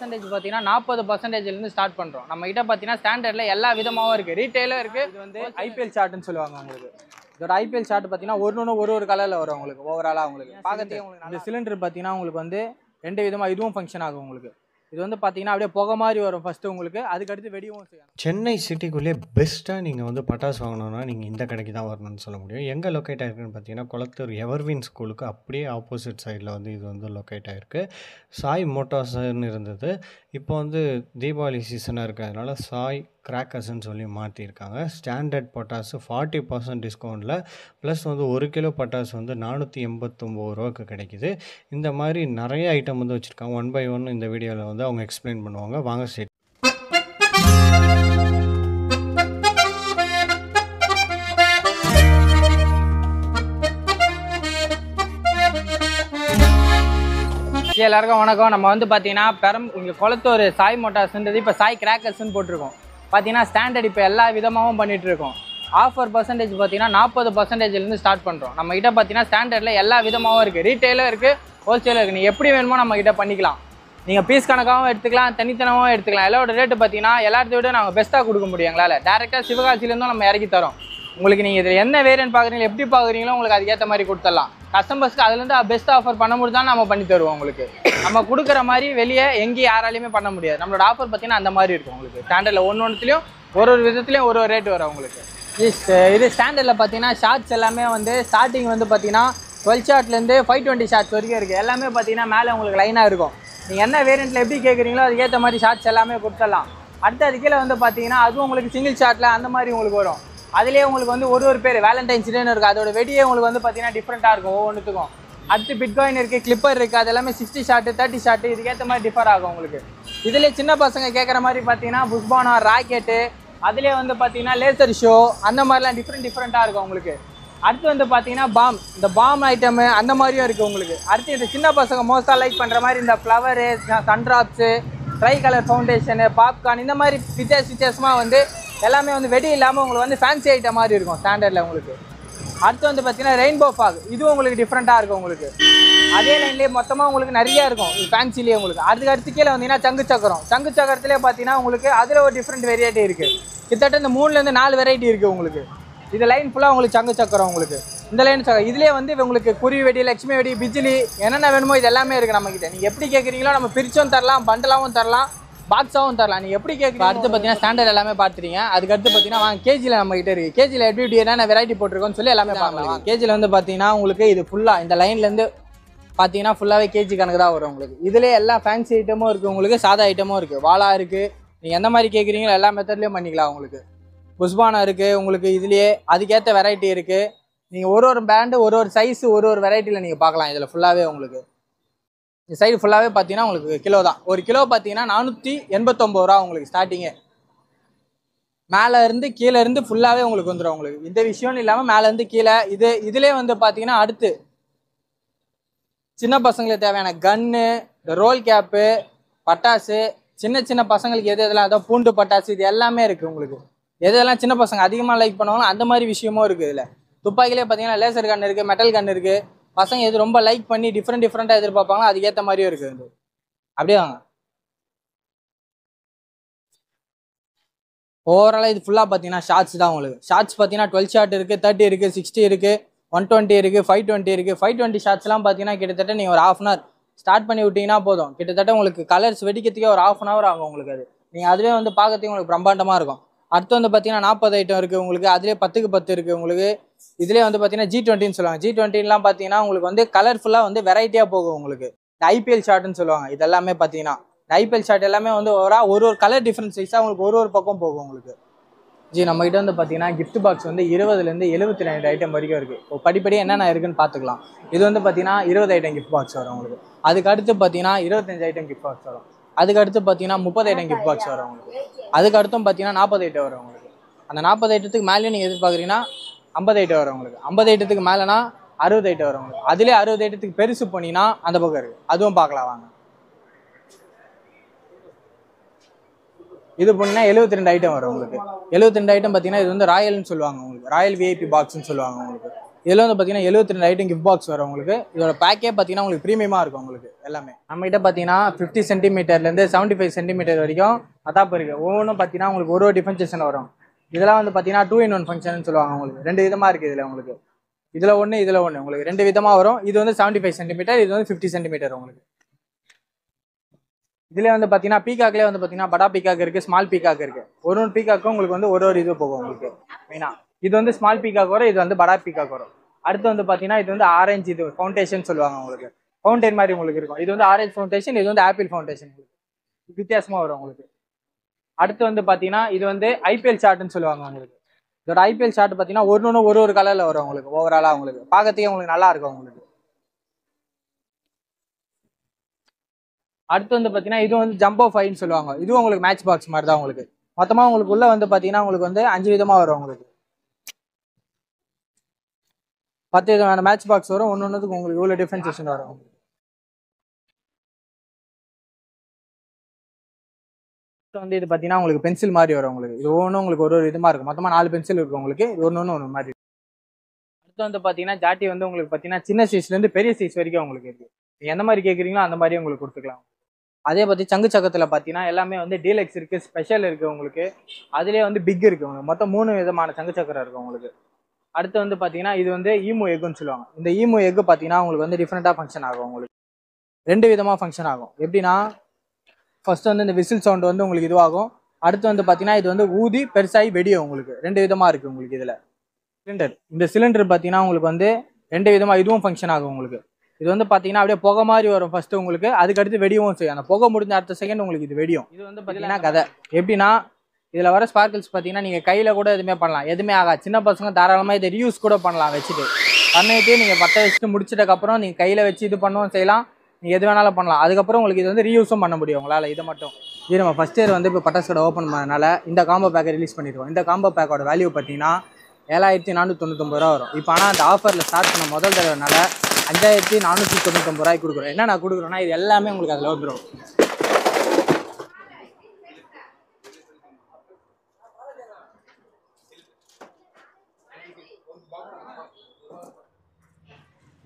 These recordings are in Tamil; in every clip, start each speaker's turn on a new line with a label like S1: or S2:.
S1: பர்சன்டேஜ் பார்த்தீங்கன்னா 40%லேருந்து ஸ்டார்ட் பண்ணுறோம். நம்ம கிட்ட பார்த்தீங்கன்னா ஸ்டாண்டர்டில் எல்லா விதமாகவும் இருக்குது, ரீட்டெயிலும் இருக்குது. இது வந்து ஐபிஎல் சார்ட்னு சொல்லுவாங்க உங்களுக்கு. இதோட ஐபிஎல் சார்ட் பார்த்தீங்கன்னா ஒரு கலரில் வரும் உங்களுக்கு. ஓவராலாக உங்களுக்கு பார்க்கறதுக்கு உங்களுக்கு இந்த சிலிண்டர் பார்த்தீங்கன்னா உங்களுக்கு வந்து 2 விதமாக இதுவும் ஃபங்க்ஷன் ஆகும் உங்களுக்கு. இது வந்து பார்த்தீங்கன்னா அப்படியே புகை மாதிரி வரும் ஃபஸ்ட்டு உங்களுக்கு, அதுக்கடுத்து வெடிவும் செய்யணும்.
S2: சென்னை சிட்டிக்குள்ளேயே பெஸ்ட்டாக நீங்கள் வந்து பட்டாசு வாங்கணுன்னா நீங்கள் இந்த கடைக்கு தான் வரணும்னு சொல்ல முடியும். எங்கே லொக்கேட் ஆகிருக்குன்னு பார்த்தீங்கன்னா குளத்தூர் எவர்வின் ஸ்கூலுக்கு அப்படியே ஆப்போசிட் சைடில் வந்து இது வந்து லொக்கேட் ஆகிருக்கு. சாய் மோட்டார்ஸ்ன்னு இருந்தது, இப்போ வந்து தீபாவளி சீசனாக இருக்கிறதுனால சாய் கிராக்கர்ஸ்ன்னு சொல்லி மாற்றிருக்காங்க. ஸ்டாண்டர்ட் பட்டாசு 40% டிஸ்கவுண்ட்டில் ப்ளஸ் வந்து 1 கிலோ பட்டாசு வந்து 489 ரூபாய்க்கு கிடைக்கிது. இந்த மாதிரி நிறைய ஐட்டம் வந்து வச்சுருக்காங்க. 1 by 1 இந்த வீடியோவில் வந்து அவங்க எக்ஸ்பிளைன் பண்ணுவாங்க. வாங்க ஸ்டேட்.
S1: எல்லாருக்கும் வணக்கம். நம்ம வந்து பார்த்தீங்கன்னா இங்கே குளத்தூர் சாய் மோட்டார்ஸ்ன்றது இப்போ சாய் கிராக்கர்ஸ்ன்னு போட்டிருக்கோம். பார்த்தீங்கன்னா ஸ்டாண்டர்ட் இப்போ எல்லா விதமாகவும் பண்ணிகிட்ருக்கோம். ஆஃபர் பர்சன்டேஜ் பார்த்தீங்கன்னா 40%லேருந்து ஸ்டார்ட் பண்ணுறோம். நம்ம கிட்ட பார்த்தீங்கன்னா ஸ்டாண்டர்டில் எல்லா விதமாகவும் இருக்குது, ரீட்டெயிலும் இருக்குது, ஹோல்சேலும் இருக்குது. நீங்கள் எப்படி வேணுமோ நம்ம கிட்ட பண்ணிக்கலாம். நீங்கள் பீஸ் கணக்காகவும் எடுத்துக்கலாம், தனித்தனமாகவும் எடுத்துக்கலாம். எல்லாரோட ரேட்டு பார்த்தீங்கன்னா எல்லாத்தையும் விட நாங்கள் பெஸ்ட்டாக கொடுக்க முடியும் எங்களால். டேரெக்டாக சிவகாசிலேருந்தும் நம்ம இறக்கி தரோம். உங்களுக்கு நீங்கள் இதில் என்ன வேரியன்ட் பார்க்குறீங்களோ எப்படி பார்க்குறீங்களோ உங்களுக்கு அதுக்கேற்ற மாதிரி கொடுத்துடலாம். கஸ்டமர்ஸ்க்கு அதுலேருந்து பெஸ்ட் ஆஃபர் பண்ண முடியும் தான் நம்ம பண்ணி தருவோம் உங்களுக்கு. நம்ம கொடுக்குற மாதிரி வெளியே எங்கேயும் யாராலையுமே பண்ண முடியாது. நம்மளோட ஆஃபர் பார்த்தீங்கன்னா அந்த மாதிரி இருக்கும் உங்களுக்கு. ஸ்டாண்டர்டில் ஒன்றுத்துலையும் ஒரு விதத்துலையும் ஒரு ரேட் வரும் உங்களுக்கு. இது ஸ்டாண்டர்டில் பார்த்தீங்கன்னா ஷார்ட்ஸ் எல்லாமே வந்து ஸ்டார்டிங் வந்து பார்த்தீங்கன்னா 12 ஷார்ட்லேருந்து 520 ஷார்ட்ஸ் வரைக்கும் இருக்குது. எல்லாமே பார்த்தீங்கன்னா மேலே உங்களுக்கு லைனாக இருக்கும். நீங்கள் என்ன வேரியண்ட்டில் எப்படி கேட்குறீங்களோ அதுக்கேற்ற மாதிரி ஷார்ட்ஸ் எல்லாமே கொடுத்துடலாம். அடுத்து அது கீழே வந்து பார்த்தீங்கன்னா அதுவும் உங்களுக்கு சிங்கிள் ஷார்ட்டில் அந்த மாதிரி உங்களுக்கு வரும். அதுலேயே உங்களுக்கு வந்து ஒரு பேர் வேலண்டைன்ஸ் டேன்னு இருக்குது. அதோட வெடியே உங்களுக்கு வந்து பார்த்தீங்கன்னா டிஃப்ரெண்ட்டாக இருக்கும் ஒவ்வொன்றுத்துக்கும். அடுத்து பிட்காயின் இருக்குது, கிளிப்பர் இருக்குது, அது எல்லாமே 60 ஷார்ட்டு 30 ஷார்ட்டு இதுக்கேற்ற மாதிரி டிஃபர் ஆகும் உங்களுக்கு. இதிலே சின்ன பசங்க கேட்குற மாதிரி பார்த்தீங்கன்னா புஷ்பானா, ராக்கெட்டு, அதுலேயே வந்து பார்த்தீங்கன்னா லேசர் ஷோ, அந்த மாதிரிலாம் டிஃப்ரெண்ட்டாக இருக்கும் உங்களுக்கு. அடுத்து வந்து பார்த்தீங்கன்னா இந்த பாம் ஐட்டமு அந்த மாதிரியும் இருக்குது உங்களுக்கு. அடுத்து இந்த சின்ன பசங்க மோஸ்ட்டாக லைக் பண்ணுற மாதிரி இந்த flower, sundrops, dry colour foundation, popcorn, இந்த மாதிரி வித்தியாசமாக வந்து எல்லாமே வந்து வெடி இல்லாமல் உங்களுக்கு வந்து ஃபேன்சி ஐட்டம் மாதிரி இருக்கும் ஸ்டாண்டர்டில் உங்களுக்கு. அடுத்து வந்து பார்த்தீங்கன்னா ரெயின்போ ஃபாக், இதுவும் உங்களுக்கு டிஃப்ரெண்ட்டாக இருக்கும் உங்களுக்கு. அதே லைன்லேயே மொத்தமாக உங்களுக்கு நிறையா இருக்கும் ஃபேன்சிலேயே உங்களுக்கு. அடுத்து கீழே வந்தீங்கன்னா சங்கு சக்கரத்துலேயே பார்த்தீங்கன்னா உங்களுக்கு அதில் ஒரு டிஃப்ரெண்ட் வெரைட்டி இருக்குது. கிட்டத்தட்ட இந்த 3லேருந்து 4 வெரைட்டி இருக்குது உங்களுக்கு. இது லைன் ஃபுல்லாக உங்களுக்கு சங்கு சக்கரம் உங்களுக்கு. இந்த லைன் சக்கரம் இதுலேயே வந்து உங்களுக்கு குருவி வெடி, லட்சுமி வெடி, பிஜிலி, என்னென்ன வேணுமோ இது எல்லாமே இருக்குது நம்மக்கிட்ட. நீங்கள் எப்படி கேட்குறீங்களோ நம்ம பிரிச்சும் தரலாம், பண்டலாகவும் தரலாம், பாக்ஸாகவும் தரலாம். நீங்கள் எப்படி கேட்குறீங்க. அடுத்து பார்த்தீங்கன்னா ஸ்டாண்டர்ட் எல்லாமே பார்த்துறீங்க. அதுக்கடுத்து பார்த்தீங்கன்னா வாங்க கேஜியில் நம்மகிட்ட இருக்குது. கேஜியில் எப்படி என்னென்ன வெரைட்டி போட்டிருக்கோன்னு சொல்லி எல்லாமே பார்க்கலாம். கேஜியில் வந்து பார்த்தீங்கன்னா உங்களுக்கு இது ஃபுல்லாக இந்த லைன்லேருந்து பார்த்தீங்கன்னா ஃபுல்லாகவே கேஜி கணக்கு தான் வரும் உங்களுக்கு. இதிலே எல்லா ஃபேன்சி ஐட்டமும் இருக்குது உங்களுக்கு, சாதா ஐட்டமும் இருக்குது, வாலா இருக்குது. நீங்கள் எந்த மாதிரி கேட்குறீங்களோ எல்லா மெத்தட்லேயும் பண்ணிக்கலாம் உங்களுக்கு. புஷ்பானா இருக்குது உங்களுக்கு, இதுலேயே அதுக்கேற்ற வெரைட்டி இருக்குது. நீங்கள் ஒரு பிராண்டு ஒரு சைஸு ஒரு வெரைட்டியில் நீங்கள் பார்க்கலாம். இதில் ஃபுல்லாகவே உங்களுக்கு இந்த சைடு ஃபுல்லாகவே பார்த்தீங்கன்னா உங்களுக்கு கிலோ தான். 1 கிலோ பார்த்தீங்கன்னா 489 ரூபா உங்களுக்கு ஸ்டார்டிங்கே. மேலே இருந்து கீழே இருந்து ஃபுல்லாகவே உங்களுக்கு வந்துடும் உங்களுக்கு. இந்த விஷயம்னு இல்லாமல் மேலேருந்து கீழே இதிலே வந்து பார்த்தீங்கன்னா அடுத்து சின்ன பசங்களுக்கு தேவையான கன்னு, இந்த ரோல் கேப்பு, பட்டாசு, சின்ன பசங்களுக்கு எதெல்லாம் அதான் பூண்டு பட்டாசு, இது எல்லாமே இருக்குது உங்களுக்கு. எதெல்லாம் சின்ன பசங்க அதிகமாக லைக் பண்ணுவாங்களோ அந்த மாதிரி விஷயமும் இருக்குது. இதில் துப்பாக்கிலே பார்த்தீங்கன்னா லேசர் கன் இருக்குது, மெட்டல் கன் இருக்குது. பசங்க எது ரொம்ப லைக் பண்ணி டிஃப்ரெண்ட்டாக எதிர்பார்ப்பாங்களோ அதுக்கேற்ற மாதிரியும் இருக்குது. அப்படியே வாங்க. ஓவராலாக இது ஃபுல்லாக பார்த்தீங்கன்னா ஷார்ட்ஸ் தான் உங்களுக்கு. ஷார்ட்ஸ் பார்த்தீங்கன்னா 12 ஷார்ட் இருக்குது, 30 இருக்குது, 60 இருக்குது, 120 இருக்குது, 520 இருக்குது. 520 ஷார்ட்ஸ்லாம் பார்த்தீங்கன்னா கிட்டத்தட்ட நீங்கள் ஒரு 1/2 hour ஸ்டார்ட் பண்ணி விட்டிங்கன்னா போதும். கிட்டத்தட்ட உங்களுக்கு கலர்ஸ் வெடிக்கிறதுக்கே ஒரு 1/2 hour ஆகும் உங்களுக்கு. அது நீங்கள் அதுவே வந்து பார்க்கறதுக்கு உங்களுக்கு பிரம்மாண்டமாக இருக்கும். அடுத்து வந்து பார்த்தீங்கன்னா 40 ஐட்டம் இருக்குது உங்களுக்கு. அதுலேயே 10க்கு 10 இருக்குது உங்களுக்கு. இதுலேயே வந்து பார்த்தீங்கன்னா G20ன்னு சொல்லுவாங்க. G20லாம் பார்த்தீங்கன்னா உங்களுக்கு வந்து கலர்ஃபுல்லாக வந்து வெரைட்டியாக போகும் உங்களுக்கு. இந்த ஐபிஎல் ஷார்ட்னு சொல்லுவாங்க. இது எல்லாமே பார்த்தீங்கன்னா இந்த ஐபிஎல் ஷார்ட் எல்லாமே வந்து ஒரு கலர் டிஃப்ரெண்ட் சைஸாக உங்களுக்கு ஒரு பக்கம் போகும் உங்களுக்கு. நம்மகிட்ட வந்து பார்த்தீங்கன்னா கிஃப்ட் பாக்ஸ் வந்து 20லேருந்து 72 ஐட்டம் வரைக்கும் இருக்குது. இப்போ படிப்படியாக என்னென்ன இருக்குன்னு பார்த்துக்கலாம். இது வந்து பார்த்தீங்கன்னா 20 ஐட்டம் கிஃப்ட் பாக்ஸ் வரும் உங்களுக்கு. அதுக்கு அடுத்து பார்த்தீங்கன்னா 25 ஐட்டம் கிஃப்ட் பாக்ஸ் வரும். அதுக்கு அடுத்து பார்த்தீங்கன்னா 30 ஐட்டம் கிஃப்ட் பாக்ஸ் வரும் உங்களுக்கு. அதுக்கு அடுத்தும் பார்த்தீங்கன்னா 40 ஐட்டம் வரும் உங்களுக்கு. அந்த 40 ஐட்டத்துக்கு மேலேயும் நீங்கள் எதிர்பார்க்குறீங்கன்னா 50 ஐட்டம் வரும் உங்களுக்கு. 50 ஐட்டத்துக்கு மேலேனா 60 ஐட்டம் வரும் உங்களுக்கு. அதுலேயே 60 ஐட்டத்துக்கு பெருசு போனீங்கன்னா அந்த பக்கம் இருக்குது, அதுவும் பார்க்கலாம் வாங்க. இது போனீங்கன்னா 72 ஐட்டம் வரும் உங்களுக்கு. 72 ஐட்டம் பார்த்தீங்கன்னா இது வந்து ராயல்னு சொல்லுவாங்க உங்களுக்கு. ராயல் விஐபி பாக்ஸ்ன்னு சொல்லுவாங்க உங்களுக்கு. இதில் வந்து பார்த்தீங்கன்னா 72 ஐட்டம் கிஃப்ட் பாக்ஸ் வரும் உங்களுக்கு. இதோட பேக்கே பார்த்தீங்கன்னா உங்களுக்கு ப்ரீமியமாக இருக்கும் உங்களுக்கு எல்லாமே. நம்மகிட்ட பார்த்தீங்கன்னா 50 சென்டிமீட்டர்லேருந்து 75 சென்டிமீட்டர் வரைக்கும் அதாப்பு இருக்குது. ஒவ்வொன்றும் பார்த்தீங்கன்னா உங்களுக்கு ஒரு டிஃபரன்சேஷன் வரும். இதெல்லாம் வந்து பார்த்தீங்கன்னா 2-in-1 ஃபங்க்ஷன் சொல்லுவாங்க உங்களுக்கு. 2 விதமாக இருக்குது இதில் உங்களுக்கு. இதில் ஒன்று இதில் ஒன்று உங்களுக்கு 2 விதமாக வரும். இது வந்து 75 சென்டிமீட்டர், இது வந்து 50 சென்டிமீட்டர் உங்களுக்கு. இதில் வந்து பார்த்தீங்கன்னா பீகாக்லேயே வந்து பார்த்தீங்கன்னா படா பீகாக் இருக்குது, ஸ்மால் பீகாக் இருக்குது. ஒரு பீகாக்கும் உங்களுக்கு வந்து ஒரு இது போகும் உங்களுக்கு மெயினாக. இது வந்து ஸ்மால் பீகாக் வரும், இது வந்து படா பீகாக் வரும். அடுத்து வந்து பார்த்தீங்கன்னா இது வந்து ஆரஞ்சு, இது ஃபவுண்டேஷன் சொல்லுவாங்க உங்களுக்கு. ஃபவுண்டைன் மாதிரி உங்களுக்கு இருக்கும். இது வந்து ஆரஞ்சு ஃபவுண்டேஷன், இது வந்து ஆப்பிள் ஃபவுண்டேஷன் உங்களுக்கு வித்தியாசமாக வரும் உங்களுக்கு. அடுத்து வந்து பார்த்தீங்கன்னா இது வந்து ஐபிஎல் சார்ட்னு சொல்லுவாங்க உங்களுக்கு. இதோட ஐபிஎல் சார்ட் பார்த்தீங்கன்னா ஒரு கலரில் வரும் உங்களுக்கு. ஓவராலாக உங்களுக்கு பார்க்கறதுக்கே உங்களுக்கு நல்லா இருக்கும் உங்களுக்கு. அடுத்து வந்து பார்த்தீங்கன்னா இது வந்து ஜம்போ ஃபைன்னு சொல்லுவாங்க. இதுவும் உங்களுக்கு மேட்ச் பாக்ஸ் மாதிரி தான் உங்களுக்கு. மொத்தமாக உங்களுக்கு உள்ள வந்து பார்த்தீங்கன்னா உங்களுக்கு வந்து 5 விதமாக வரும் உங்களுக்கு. 10 விதமான மேட்ச் பாக்ஸ் வரும். ஒன்றுக்கு உங்களுக்கு இவ்வளோ டிஃபரன்சேஷன் வரும். வந்து இது பார்த்தீங்கன்னா உங்களுக்கு பென்சில் மாதிரி வரும் உங்களுக்கு. இது ஒவ்வொன்றும் உங்களுக்கு ஒரு விதமாக இருக்கும். மொத்தமாக 4 பென்சில் இருக்கும் உங்களுக்கு. இது ஒன்று மாதிரி. அடுத்து வந்து பார்த்தீங்கன்னா ஜாட்டி வந்து உங்களுக்கு பார்த்தீங்கன்னா சின்ன சைஸ்லேருந்து பெரிய சைஸ் வரைக்கும் உங்களுக்கு இருக்குது. நீங்கள் எந்த மாதிரி கேட்குறீங்களோ அந்த மாதிரியே உங்களுக்கு கொடுத்துக்கலாம். அதே பற்றி சங்கு சக்கரத்தில் பார்த்தீங்கன்னா எல்லாமே வந்து டீலக்ஸ் இருக்குது, ஸ்பெஷல் இருக்குது உங்களுக்கு. அதுலேயே வந்து பிக் இருக்குது உங்களுக்கு. மொத்தம் 3 விதமான சங்கு சக்கரம் இருக்குது உங்களுக்கு. அடுத்து வந்து பார்த்தீங்கன்னா இது வந்து ஈமு எக்குன்னு சொல்லுவாங்க. இந்த ஈமு எக்கு பார்த்தீங்கன்னா உங்களுக்கு வந்து டிஃப்ரெண்ட்டாக ஃபங்க்ஷன் ஆகும் உங்களுக்கு. 2 விதமாக ஃபங்க்ஷன் ஆகும். எப்படின்னா ஃபர்ஸ்ட் வந்து இந்த விசில் சவுண்ட் வந்து உங்களுக்கு இதுவாகும். அடுத்து வந்து பார்த்தீங்கன்னா இது வந்து ஊதி பெருசாகி வெடியும் உங்களுக்கு. 2 விதமாக இருக்குது உங்களுக்கு. இதில் சிலிண்டர், இந்த சிலிண்டர் பார்த்தீங்கன்னா உங்களுக்கு வந்து 2 விதமாக இதுவும் ஃபங்க்ஷன் ஆகும் உங்களுக்கு. இது வந்து பார்த்தீங்கன்னா அப்படியே புகை மாதிரி வரும் ஃபர்ஸ்ட் உங்களுக்கு. அதுக்கடுத்து வெடியும் செய்யும். அந்த புகை முடிஞ்ச அடுத்த செகண்ட் உங்களுக்கு இது வெடியும். இது வந்து பார்த்தீங்கன்னா கதை எப்படின்னா இதில் வர ஸ்பார்க்கிள்ஸ் பார்த்தீங்கன்னா நீங்கள் கையில் கூட எதுவுமே பண்ணலாம், எதுவுமே ஆகாது. சின்ன பசங்க தாராளமாக இதை ரியூஸ் கூட பண்ணலாம் வச்சுட்டு. பண்ணிட்டு நீங்கள் பற்ற வச்சுட்டு முடிச்சிட்டக்கப்புறம் நீங்கள் கையில் வச்சு இது பண்ணவும் செய்யலாம், நீங்கள் எது வேணாலும் பண்ணலாம். அதுக்கப்புறம் உங்களுக்கு இது வந்து ரீயூஸும் பண்ண முடியும் உங்களால். இதை மட்டும் இது நம்ம ஃபஸ்ட் இயர் வந்து இப்போ பட்டாசு கடை ஓப்பன் பண்ணதுனால இந்த காம்போ பேக்கை ரிலீஸ் பண்ணிடுவோம். இந்த காம்போ பேக்கோட வேல்யூ பார்த்தீங்கன்னா 7499 ரூபா வரும். இப்போ ஆனால் அந்த ஆஃபரில் ஸ்டார்ட் பண்ண முதல் தடவைனால 5499 ரூபாய்க்கு கொடுக்குறோம். என்ன நான் கொடுக்குறேன்னா இது எல்லாமே உங்களுக்கு அதில் வந்துடும்.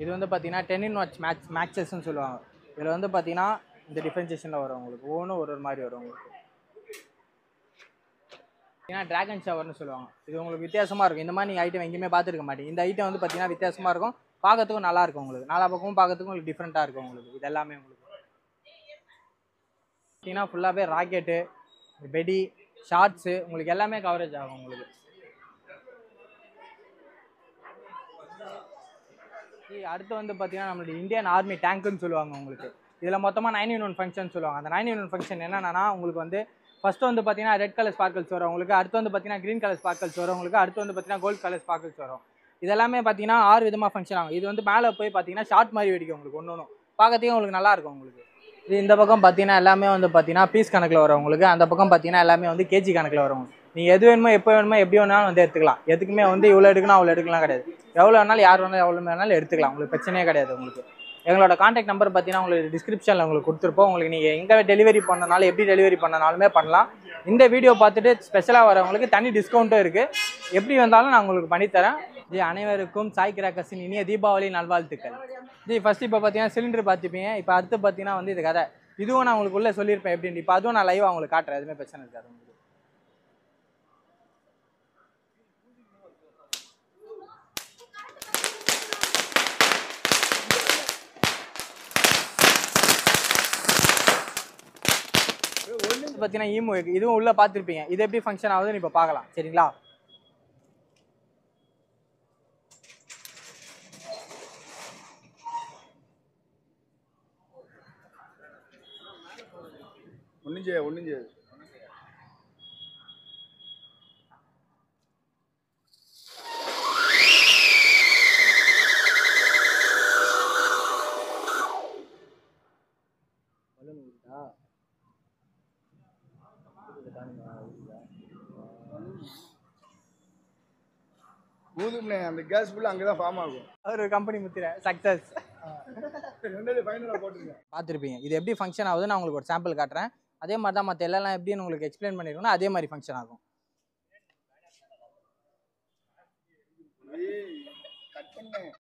S1: இது வந்து பார்த்தீங்கன்னா 10-in-1 மேட்சஸ்ன்னு சொல்லுவாங்க. இதில் வந்து பார்த்தீங்கன்னா இந்த டிஃபரன்சியேஷனில் வரும் உங்களுக்கு. ஒவ்வொன்றும் ஒரு மாதிரி வரும் உங்களுக்கு. ஏன்னா ட்ராகன் ஷவர்னு சொல்லுவாங்க. இது உங்களுக்கு வித்தியாசமாக இருக்கும். இந்த மாதிரி நீங்கள் ஐட்டம் எங்கேயுமே பார்த்துருக்க மாட்டீங்க. இந்த ஐட்டம் வந்து பார்த்தீங்கன்னா வித்தியாசமாக இருக்கும், பார்க்கறதுக்கும் நல்லா இருக்கும் உங்களுக்கு. நாலா பக்கமும் பார்க்கறதுக்கும் உங்களுக்கு டிஃப்ரெண்ட்டாக இருக்கும் உங்களுக்கு. இது எல்லாமே உங்களுக்கு பார்த்தீங்கன்னா ஃபுல்லாகவே ராக்கெட்டு, வெடி, ஷார்ட்ஸு உங்களுக்கு எல்லாமே கவரேஜ் ஆகும் உங்களுக்கு. அடுத்து வந்து பார்த்தீங்கன்னா நம்மளுடைய இந்தியன் ஆர்மி டேங்க்குன்னு சொல்லுவாங்க உங்களுக்கு. இதில் மொத்தமாக 9-in-1 ஃபங்க்ஷன் சொல்லுவாங்க. அந்த 9-in-1 ஃபங்க்ஷன் என்னென்னா உங்களுக்கு வந்து ஃபஸ்ட்டு வந்து பார்த்தீங்கன்னா ரெட் கலர் ஸ்பார்க்கிள்ஸ் வரும் உங்களுக்கு. அடுத்து வந்து பார்த்தீங்கன்னா க்ரீன் கலர் ஸ்பார்க்கிள்ஸ் வரும் உங்களுக்கு. அடுத்து வந்து பார்த்தீங்கன்னா கோல்டு கலர் ஸ்பார்க்கிள்ஸ் வரும். இதெல்லாமே பார்த்தீங்கன்னா 6 விதமாக ஃபங்க்ஷன் ஆகும். இது வந்து மேலே போய் பார்த்தீங்கன்னா ஷார்ட் மாதிரி வெடிக்கும் உங்களுக்கு. ஒன்று பார்க்கறதுக்கே உங்களுக்கு நல்லா இருக்கும் உங்களுக்கு. இது இந்த பக்கம் பார்த்தீங்கன்னா எல்லாமே வந்து பார்த்தீங்கன்னா பீஸ் கணக்கில் வரும் உங்களுக்கு. அந்த பக்கம் பார்த்தீங்கன்னா எல்லாமே வந்து கேஜி கணக்கில் வரும். நீங்கள் எது வேணுமோ எப்போ வேணுமோ எப்படி வேணாலும் வந்து எடுத்துக்கலாம். எதுக்குமே வந்து இவ்வளோ எடுக்கணும் அவ்வளோ எடுக்கலாம் கிடையாது. எவ்வளோ வேணாலும் யார் வேணாலும் எவ்வளோ வேணாலும் எடுத்துக்கலாம். உங்களுக்கு பிரச்சனையே கிடையாது உங்களுக்கு. எங்களோட கான்டாக்ட் நம்பர் பார்த்தீங்கன்னா உங்களுக்கு டிஸ்கிரிப்ஷனில் உங்களுக்கு கொடுத்துருப்போம். உங்களுக்கு நீங்கள் எங்கே டெலிவரி பண்ணனாலும் எப்படி டெலிவரி பண்ணனாலுமே பண்ணலாம். இந்த வீடியோ பார்த்துட்டு ஸ்பெஷலாக வரவங்களுக்கு தனி டிஸ்கவுண்ட்டும் இருக்குது. எப்படி வந்தாலும் நான் உங்களுக்கு பண்ணித்தரேன். ஜி அனைவருக்கும் சாய் கிராக்கர்ஸின் இனிய தீபாவளி நல்வாழ்த்துக்கள். ஜி ஃபர்ஸ்ட் இப்போ பார்த்தீங்கன்னா சிலிண்டர் பார்த்துப்பீங்க. இப்போ அடுத்து பார்த்தீங்கன்னா வந்து இது கதை. இதுவும் நான் உங்களுக்கு உள்ளே சொல்லியிருப்பேன் எப்படின்னு. இப்போ அதுவும் நான் லைவாக உங்களுக்கு காட்டுறேன். எதுவுமே பிரச்சனை இருக்காது உங்களுக்கு. பார்த்தீங்கன்னா ஈமு இதுவும் உள்ள பார்த்துருப்பீங்க. இது எப்படி ஃபங்க்ஷன் ஆகுதுன்னு இப்போ பார்க்கலாம் சரிங்களா.
S3: ஒன்னுஞ்சு ஊதும்னே அந்த கேஸ் ஃபுல்லாக அங்கே தான் ஃபார்ம் ஆகும்.
S1: ஒரு கம்பெனி முத்திர சக்ஸஸ்
S3: ஃபைனலாக போட்டுருக்கேன்.
S1: பார்த்துருப்பீங்க. இது எப்படி ஃபங்க்ஷன் ஆகுது நான் உங்களுக்கு ஒரு சாம்பிள் காட்டுறேன். அதே மாதிரி தான் மற்ற எல்லாம் எப்படின்னு உங்களுக்கு எக்ஸ்பிளைன் பண்ணிருக்கோம்னா அதே மாதிரி ஃபங்க்ஷன் ஆகும்.
S3: கட் பண்ண போட்டுருந்தேன்